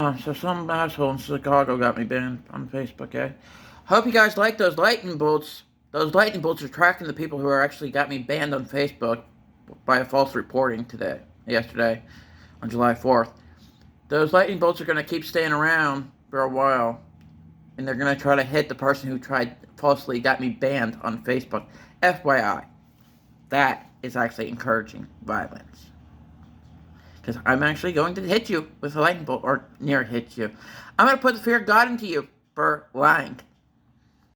So some asshole in Chicago got me banned on Facebook, eh? Hope you guys like those lightning bolts. Those lightning bolts are tracking the people who are actually got me banned on Facebook by a false reporting yesterday, on July 4th. Those lightning bolts are going to keep staying around for a while, and they're going to try to hit the person who tried falsely got me banned on Facebook. FYI, that is actually encouraging violence. Because I'm actually going to hit you with a lightning bolt, or near hit you. I'm going to put the fear of God into you for lying.